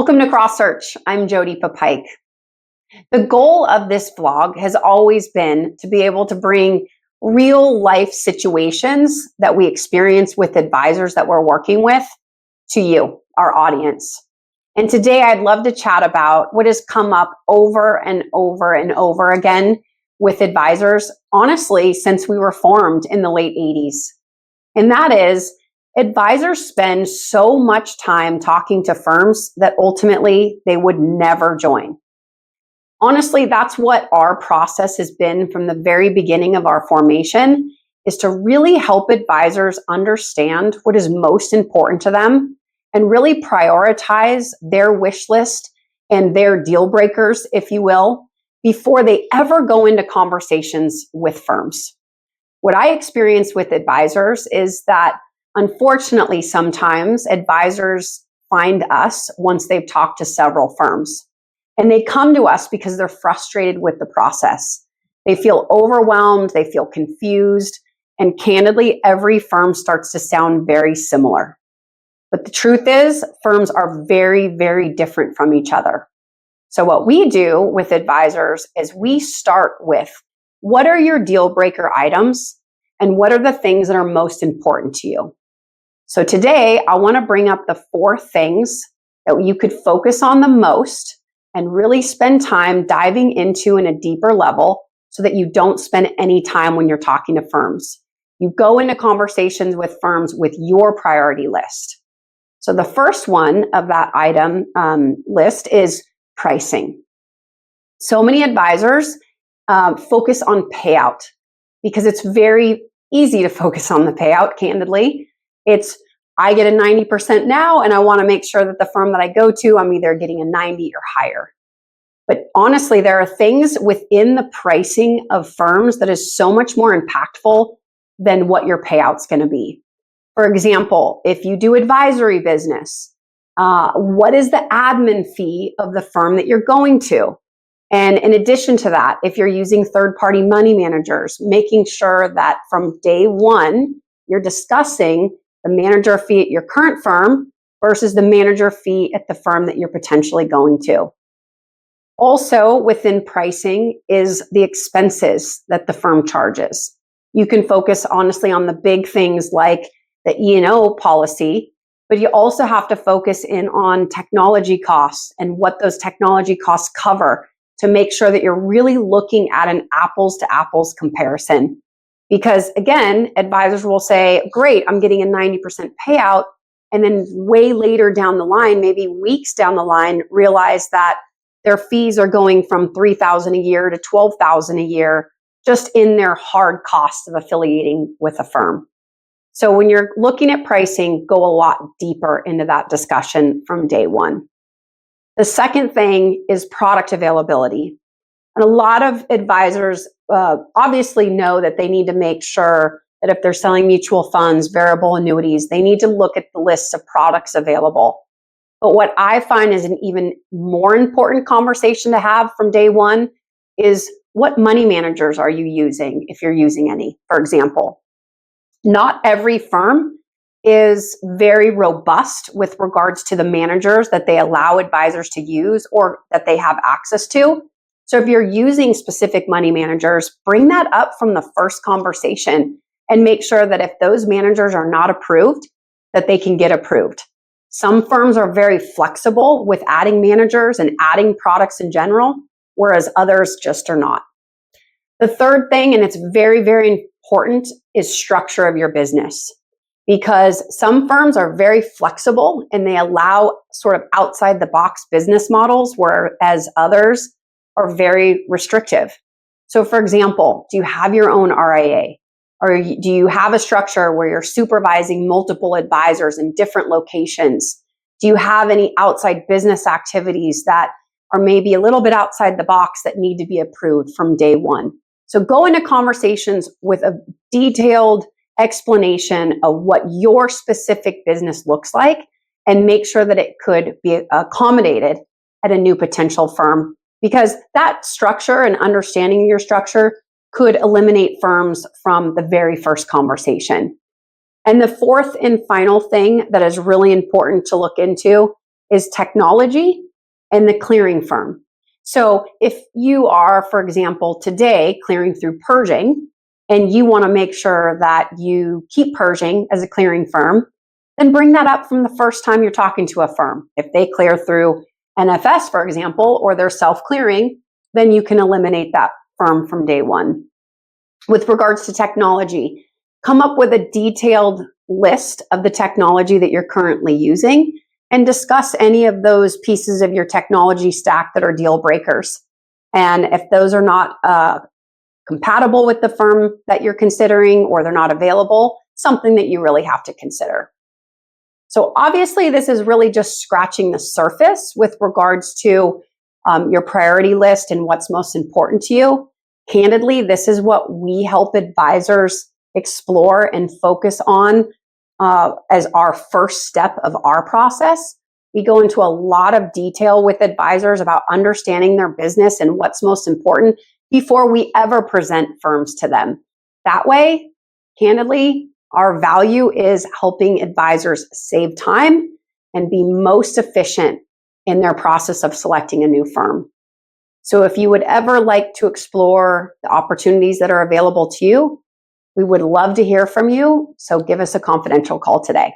Welcome to Cross Search. I'm Jodie Papike. The goal of this vlog has always been to be able to bring real life situations that we experience with advisors that we're working with to you, our audience. And today I'd love to chat about what has come up over and over and over again with advisors, honestly, since we were formed in the late 80s. And that is, advisors spend so much time talking to firms that ultimately they would never join. Honestly, that's what our process has been from the very beginning of our formation, is to really help advisors understand what is most important to them and really prioritize their wish list and their deal breakers, if you will, before they ever go into conversations with firms. What I experience with advisors is that unfortunately, sometimes advisors find us once they've talked to several firms, and they come to us because they're frustrated with the process. They feel overwhelmed, they feel confused, and candidly, every firm starts to sound very similar. But the truth is, firms are very, very different from each other. So what we do with advisors is we start with, what are your deal breaker items, and what are the things that are most important to you? So today, I want to bring up the 4 things that you could focus on the most and really spend time diving into in a deeper level so that you don't spend any time when you're talking to firms. You go into conversations with firms with your priority list. So the first one of that item list is pricing. So many advisors focus on payout because it's very easy to focus on the payout, candidly. It's, I get a 90% now, and I want to make sure that the firm that I go to, I'm either getting a 90 or higher. But honestly, there are things within the pricing of firms that is so much more impactful than what your payout's going to be. For example, if you do advisory business, what is the admin fee of the firm that you're going to? And in addition to that, if you're using third-party money managers, making sure that from day one, you're discussing the manager fee at your current firm versus the manager fee at the firm that you're potentially going to. Also, within pricing is the expenses that the firm charges. You can focus honestly on the big things like the E&O policy, but you also have to focus in on technology costs and what those technology costs cover to make sure that you're really looking at an apples to apples comparison. Because again, advisors will say, great, I'm getting a 90% payout. And then way later down the line, maybe weeks down the line, realize that their fees are going from $3,000 a year to $12,000 a year, just in their hard costs of affiliating with a firm. So when you're looking at pricing, go a lot deeper into that discussion from day one. The second thing is product availability. And a lot of advisors obviously know that they need to make sure that if they're selling mutual funds, variable annuities, they need to look at the lists of products available. But what I find is an even more important conversation to have from day one is, what money managers are you using, if you're using any, for example. Not every firm is very robust with regards to the managers that they allow advisors to use or that they have access to. So if you're using specific money managers, bring that up from the first conversation and make sure that if those managers are not approved, that they can get approved. Some firms are very flexible with adding managers and adding products in general, whereas others just are not. The third thing, and it's very, very important, is structure of your business. Because some firms are very flexible and they allow sort of outside the box business models, whereas others are very restrictive. So for example, do you have your own RIA? Or do you have a structure where you're supervising multiple advisors in different locations? Do you have any outside business activities that are maybe a little bit outside the box that need to be approved from day one? So go into conversations with a detailed explanation of what your specific business looks like and make sure that it could be accommodated at a new potential firm, because that structure and understanding your structure could eliminate firms from the very first conversation. And the fourth and final thing that is really important to look into is technology and the clearing firm. So if you are, for example, today clearing through Pershing, and you want to make sure that you keep Pershing as a clearing firm, then bring that up from the first time you're talking to a firm. If they clear through NFS, for example, or they're self-clearing, then you can eliminate that firm from day one. With regards to technology, come up with a detailed list of the technology that you're currently using and discuss any of those pieces of your technology stack that are deal breakers. And if those are not compatible with the firm that you're considering, or they're not available, something that you really have to consider. So obviously this is really just scratching the surface with regards to your priority list and what's most important to you. Candidly, this is what we help advisors explore and focus on as our first step of our process. We go into a lot of detail with advisors about understanding their business and what's most important before we ever present firms to them. That way, candidly, our value is helping advisors save time and be most efficient in their process of selecting a new firm. So if you would ever like to explore the opportunities that are available to you, we would love to hear from you. So give us a confidential call today.